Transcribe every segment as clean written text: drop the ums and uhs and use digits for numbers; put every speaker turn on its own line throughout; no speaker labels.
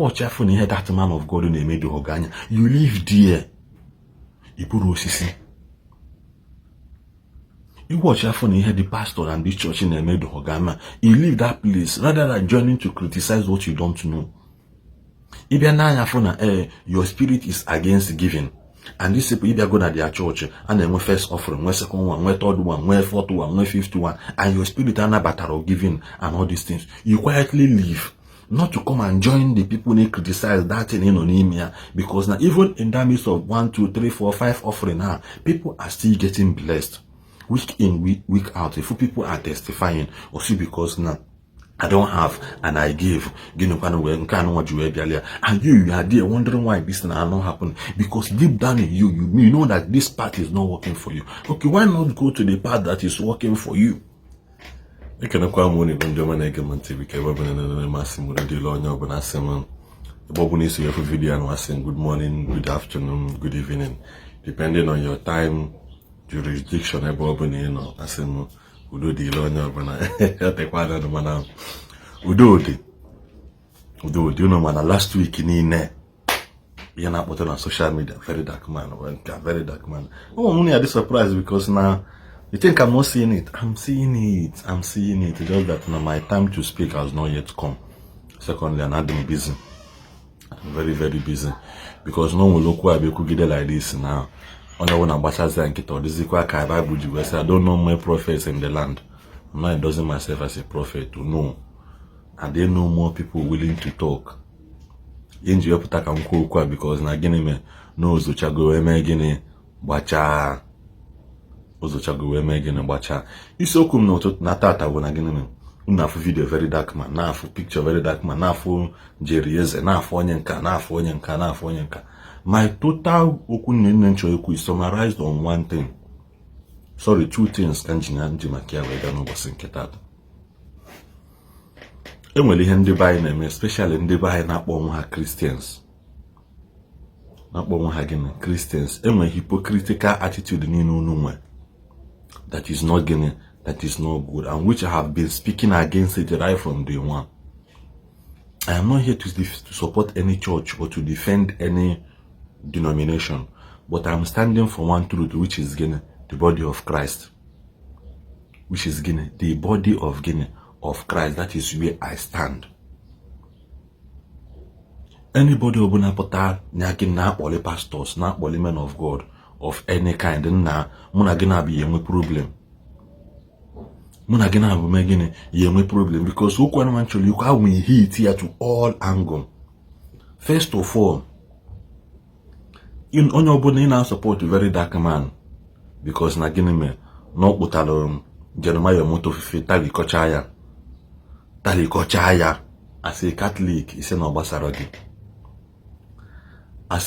watch your phone, you hear that man of God in the middle of Ghana. You live there. You put Osisi. You watch your phone, you hear the pastor and this church in the middle of Ghana. You leave that place rather than joining to criticize what you don't know. If you're not your phone, your spirit is against giving. And these people, if they go to their church and then first offering, one second one, one third one, one fourth one, one fifth one, and your spirit are not better of giving and all these things, you quietly leave. Not to come and join the people they criticize that thing in Onimia, because now even in that midst of 1, 2, 3, 4, 5 offering now, people are still getting blessed. Week in, week out. If people are testifying, or see because now I don't have and I give, and you are there wondering why this thing are not happening. Because deep down in you know that this path is not working for you. Okay, why not go to the path that is working for you? I can come on even German again because Massimo the Lonya Bonassim. The Bob is here for video and was saying good morning, good afternoon, good evening, depending on your time, jurisdiction. I Bob you know, I say Udo the Lonya Bona. Take one of the man. Udo, you know, man, last week in you're not putting on social media, Verydarkman. Oh, only at this surprise because now. You think I'm not seeing it? I'm seeing it. It's just that now my time to speak has not yet come. Secondly, I'm not busy. I'm very, very busy. Because no one look why we could get like this now. Only when I'm watching this is quite I don't know more prophets in the land. I'm not endorsing myself as a prophet to know. And they know more people willing to talk. Because na gini me knows the chago gini bacha. Ozochago we megin bacha. Isokum no to na tata wona gini una fu video Verydarkman, na fu picture Verydarkman, na fu Jerieze, na fu onyenka, na fu onyenka. My total okun is summarized on one thing. Sorry, two things kanjina njimakia wega no bosin ketata. Enwele ihe ndị bayi na-eme, especially ndị bayi na-akpọ onwe ha Christians. Na-akpọ onwe ha gini Christians. Enwe hypocritical attitude n'inu unu nwe. That is not getting, that is not good, and which I have been speaking against it right from day one. I am not here to support any church or to defend any denomination, but I am standing for one truth, which is the body of Christ. Which is the body of Christ. That is where I stand. Anybody who na pota na poli pastors, na poli men of God of any kind, na muna gina be yemwe problem. Muna gina be megine yemwe problem because who can actually you can we hit here to all angle. First of all, in onyo bone na support Verydarkman because na gina me no utalo Jeremiah moto fifi tali kochaya as a Catholic is no basaragi. As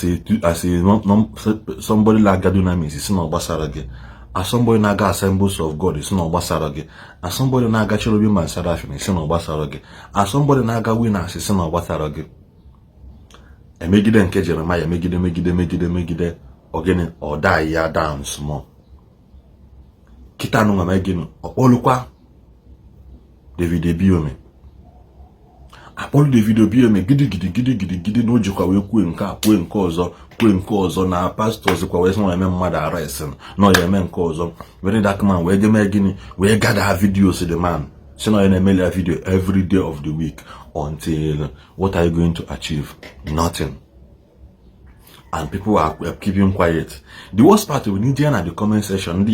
somebody like Gadunamis, it's not basarage. As somebody naga assemblies of God, it's not basarage. As somebody naga cherubim and seraphim, it's not basarage. As somebody naga winners, it's not basarage. And make it enke Jeremiah, make it again or die ya down small. Kitano magino or olukwa David Biome. Apollo David Biome gidi no jukwa we kwe nke ọzọ na pastors kwa we so eme mmadụ arrest no ya eme nke ọzọ Verydarkman we geme gini we gather videos the man so no na eme video every day of the week until what are you going to achieve? Nothing. And people are keeping quiet. The worst part we need at the comment section,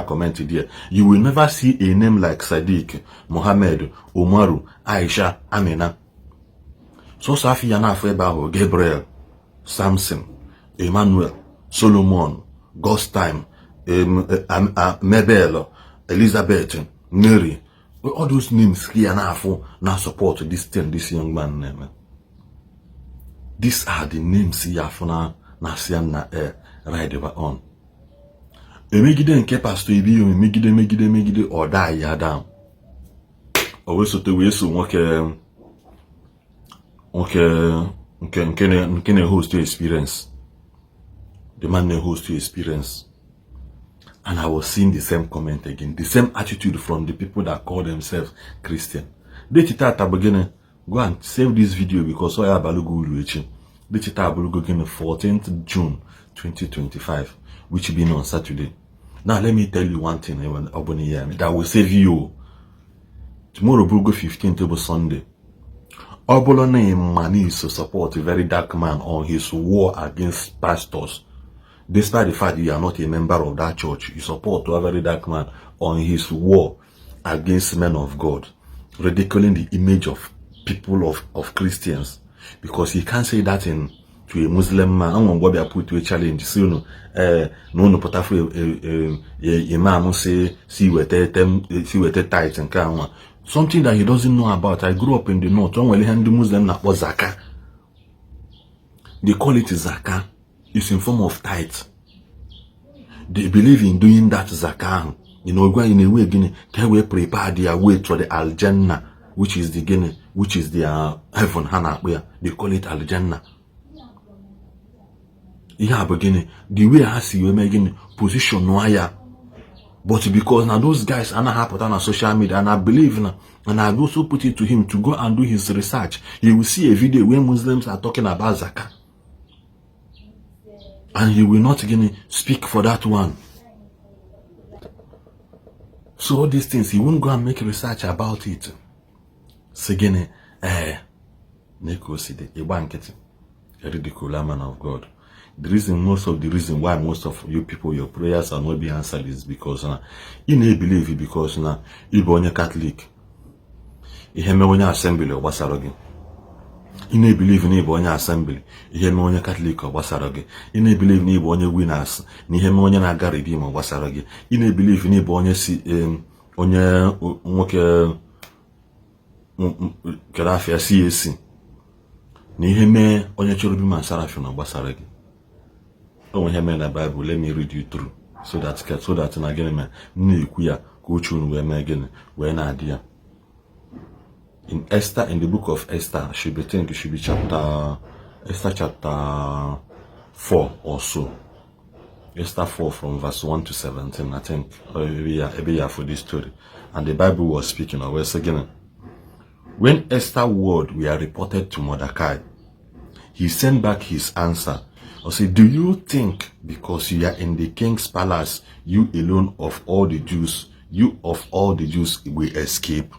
comment there. You will never see a name like Sadiq, Mohammed, Umaru, Aisha, Amina. So Safi yana Febaho, Gabriel, Samson, Emmanuel, Solomon, God's time, Mabel, Elizabeth, Mary. All those names here now support this young man name. These are the names here for now na right over on. Emegide nke pastor ibi megide or die ya down. Always so to we so nke host to experience. The man host to experience. And I was seeing the same comment again, the same attitude from the people that call themselves Christian. They tita tabagene Go and save this video because I Balugu Uluechi. Digital Balugu again 14th June 2025, which been on Saturday. Now let me tell you one thing that will save you. Tomorrow Balugu 15th will be Sunday. Obolone Mani is to support Verydarkman on his war against pastors. Despite the fact you are not a member of that church, you support Verydarkman on his war against men of God, ridiculing the image of people of Christians, because he can't say that to a Muslim man. I'm going to put to a challenge. So no put a imam say see where tithes and can something that he doesn't know about. I grew up in the north. Don't really handle Muslim that was zakah. They call it zakah. It's in form of tithes. They believe in doing that zakah. You know, going in a way, can we prepare their way to the Al Jannah, which is the heaven, Hana, where they call it Al Jannah. Yeah, beginning the way I see you making position wire, but because now those guys are not happen on social media, and I believe now, and I also put it to him to go and do his research. He will see a video where Muslims are talking about zakah, and he will not speak for that one. So all these things, he won't go and make research about it. Segene, Neko Side, a banketi, a ridiculous man of God. Most of the reason why most of you people, your prayers are not being answered is because you may believe it because you be Catholic. You hear me assembly or wasarogi. You may believe in Ibonya assembly. You hear me Catholic or wasarogi. You may believe in Ibonya winners. You hear me nagari or wasarogi. You may believe in Ibonya Kerafia CAC. You hear me Chorubima Sarafin or wasarogi. Oh, hear me in the Bible. Let me read you through so that again, Nikuya, Kuchun, where Megan, where Nadia. In Esther, in the book of Esther, should be chapter 4 or so. Esther 4 from verse 1 to 17, I think. Every year for this story. And the Bible was speaking of us again. When Esther's word were reported to Mordecai, he sent back his answer. I said, do you think because you are in the king's palace, you alone of all the Jews will escape?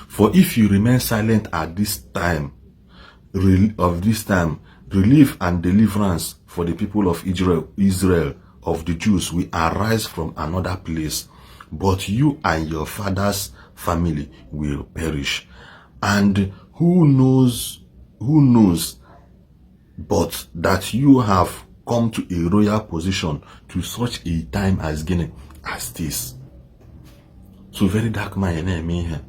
For if you remain silent at this time, relief and deliverance for the people of Israel of the Jews will arise from another place, but you and your father's family will perish. And who knows but that you have come to a royal position to such a time as this. So Verydarkman, here.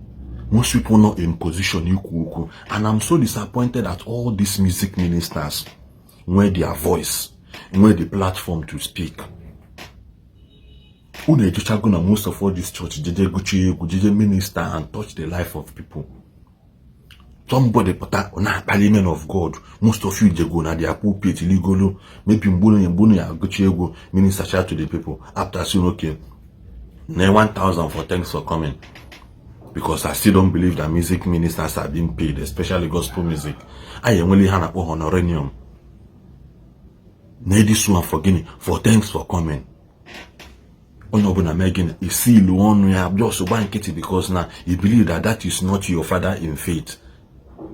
Most people not in position, and I'm so disappointed at all these music ministers, where their voice, where the platform to speak. Most of all this church, they minister and touch the life of people. Somebody put that on a parliament of God. Most of you they go na their pulpit illegally. Maybe go minister shout to the people after saying okay, 1,000 for thanks for coming. Because I still don't believe that music ministers are being paid, especially gospel music. I am only hand up honorarium. Need this one for thanks for coming. Onobuna Megan is still one we have just one kitty because now you believe that is not your father in faith.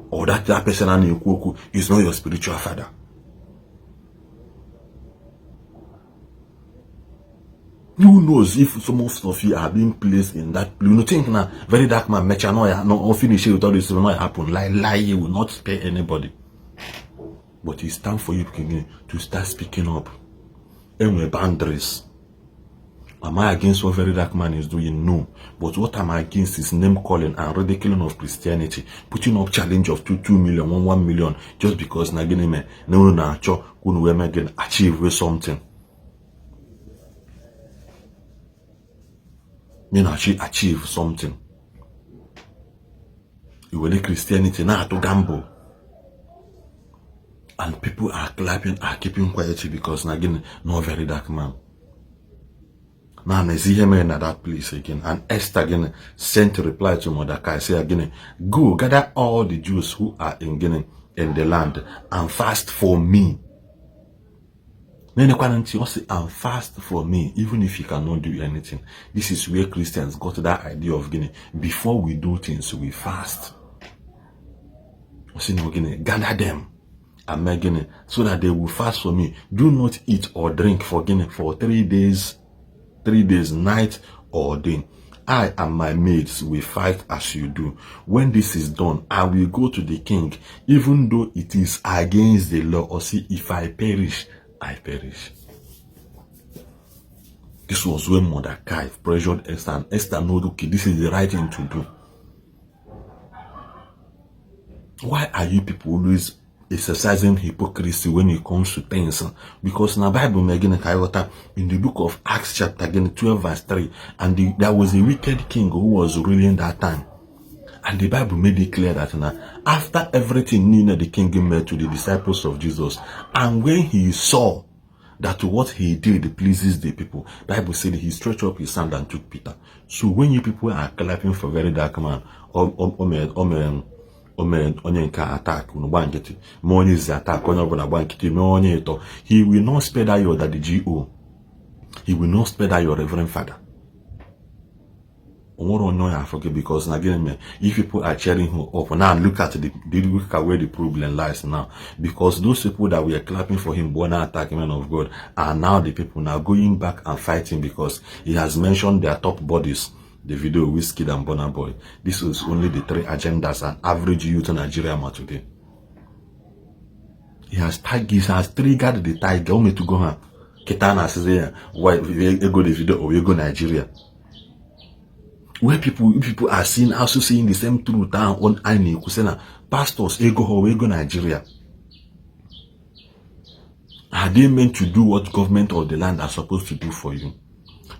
Or that person is not your spiritual father. Who knows if some of you are being placed in that? You know, think now, Verydarkman, mechanoia, no finish with all this will not happen. Lie will not spare anybody. But it's time for you to start speaking up. And with boundaries. Am I against what Verydarkman is doing? No. But what am I against is name calling and ridiculing of Christianity. Putting up challenge of 2 million, 1 million, just because Naginime, no, achieve with something. Actually achieve something. You will Christianity now to gamble. And people are clapping, are keeping quiet because again, no Verydarkman. Now I see him in that place again. And Esther again sent a reply to Mordecai, say again, go gather all the Jews who are in the land and fast for me. And fast for me, even if you cannot do anything. This is where Christians got that idea of before we do things, we fast. Gather them and so that they will fast for me. Do not eat or drink for 3 days, night or day. I and my maids will fight as you do. When this is done, I will go to the king, even though it is against the law. Or see, if I perish, I perish. This was when Mordecai pressured Esther, and Esther knows, okay, this is the right thing to do. Why are you people always exercising hypocrisy when it comes to things? Because in the Bible, in the book of Acts chapter 12 verse 3, and there was a wicked king who was ruling that time. And the Bible made it clear that after everything the king made to the disciples of Jesus, and when he saw that what he did pleases the people, the Bible said he stretched up his hand and took Peter. So when you people are clapping for Verydarkman, onye nka attack money is attack he will not spare that your daddy GO. He will not spare that your reverend father. I forget, because again, if people are cheering him up now, look at where the problem lies now. Because those people that were clapping for him, born attack men of God, are now the people now going back and fighting because he has mentioned their top bodies. The video Wizkid and Burna Boy. This was only the 3 agendas an average youth in Nigeria today. He has triggered the tiger. Me to go ha. Ketana says, why we go the video or we go Nigeria. Where people are also seeing the same truth on Aini Kusena. Pastors we go Nigeria. Are they meant to do what government or the land are supposed to do for you?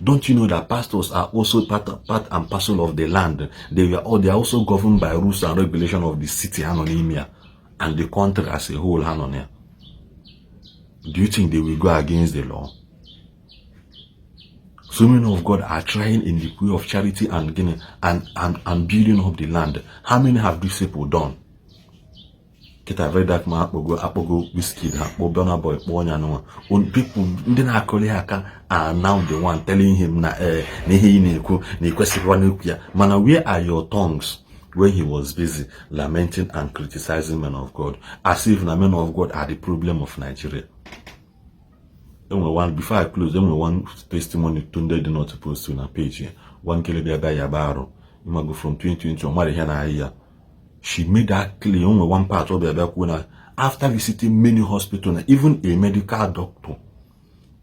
Don't you know that pastors are also part and parcel of the land? They are also governed by rules and regulation of the city Hanonia and the country as a whole Hanonia. Do you think they will go against the law? So many of God are trying in the way of charity and building up the land. How many have these people done? Kita Verydarkman apogo Wizkid Burna Boy people are now the one telling him Mana, where are your tongues when he was busy lamenting and criticizing men of God, as if the men of God are the problem of Nigeria? Before I close, one testimony Tunde did not post to a page here. One Kelebia Yabaro, you might go from 2020 to Marihana. She made that clear. Only one part of the after visiting many hospitals, even a medical doctor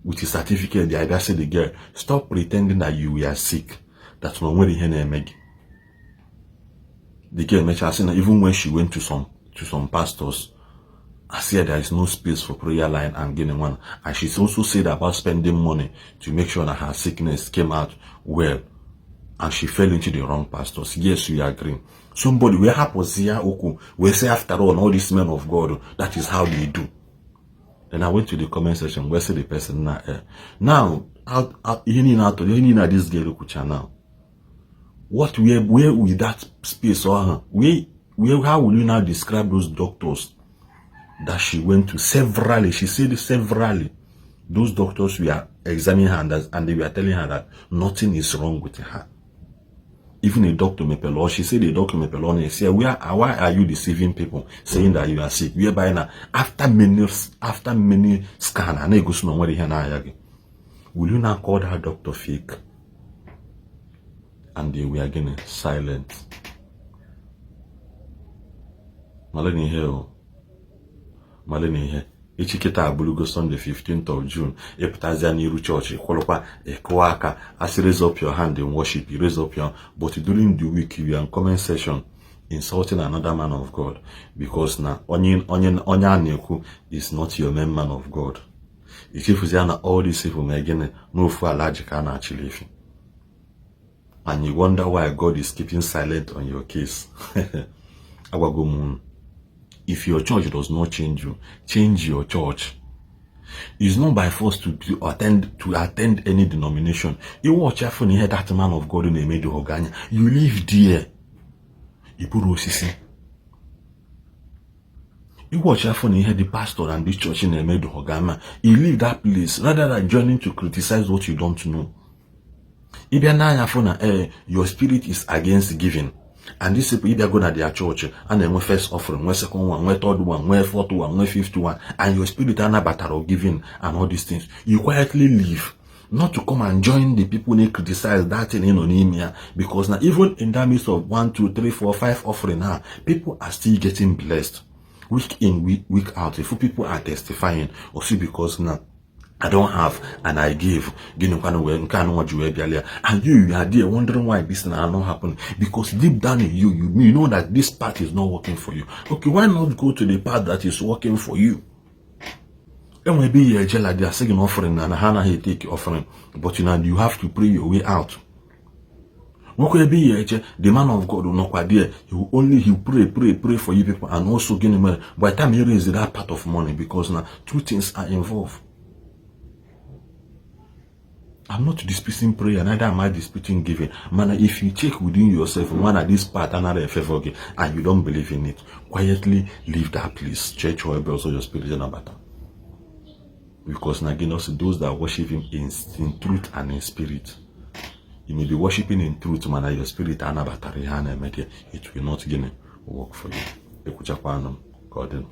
with a certificate, the idea said the girl, stop pretending that you were sick. That's not when the Meg. The girl mentioned even when she went to some pastors, I said there is no space for prayer line and getting one. And she also said about spending money to make sure that her sickness came out well. And she fell into the wrong pastors. Yes, we agree. Somebody we happens here, we say after all these men of God, that is how they do. Then I went to the comment section where say the person now you need this girl now. Where with that space or how will you now describe those doctors that she went to severally? She said severally. Those doctors were examining her and they were telling her that nothing is wrong with her. Even a doctor Mepelon, she said the doctor Mepelon said, why are you deceiving people saying that you are sick? Whereby now, after many scans, will you now call that doctor fake? And they were again silent. Malene here. Ichiketa Abulugo Sunday 15th of June. Epitazia Niru Church. Kwalokwa Ekwaka. As you raise up your hand in worship, you raise up your hand. But during the week, you are in comment section insulting another man of God. Because now, Onyaneku is not your main man of God. If you see all these people, again, no for a large can actually. And you wonder why God is keeping silent on your case. If your church does not change you, change your church. It's not by force to attend any denomination. You watch out for that man of God in a made Hoganya. You live there. You put osisi. You watch out for the pastor and this church in a made Hogama. You leave that place rather than joining to criticize what you don't know. If your spirit is against giving. And these people, if they go to their church and then first offering, second one, third one, fourth one, fifth one, and your spirit are not better of giving and all these things, you quietly leave. Not to come and join the people they criticize that in anemia, because now even in that midst of 1, 2, 3, 4, 5 offering now, people are still getting blessed. Week in, week out. If people are testifying, or see because now I don't have and I give. And you are there wondering why this now not happen. Because deep down in you know that this path is not working for you. Okay, why not go to the path that is working for you? And maybe you're like they are saying offering and Hannah he take offering, but you have to pray your way out. The man of God will not quite there. He'll pray for you people and also gain money. By the time you raise that part of money, because now two things are involved. I'm not disputing prayer, neither am I disputing giving. Man, if you check within yourself, man, this part another favor and you don't believe in it, quietly leave that place. Church or also your spiritual battle. Because again, also those that worship him in truth and in spirit. You may be worshiping in truth, man, your spirit and it will not work for you. God.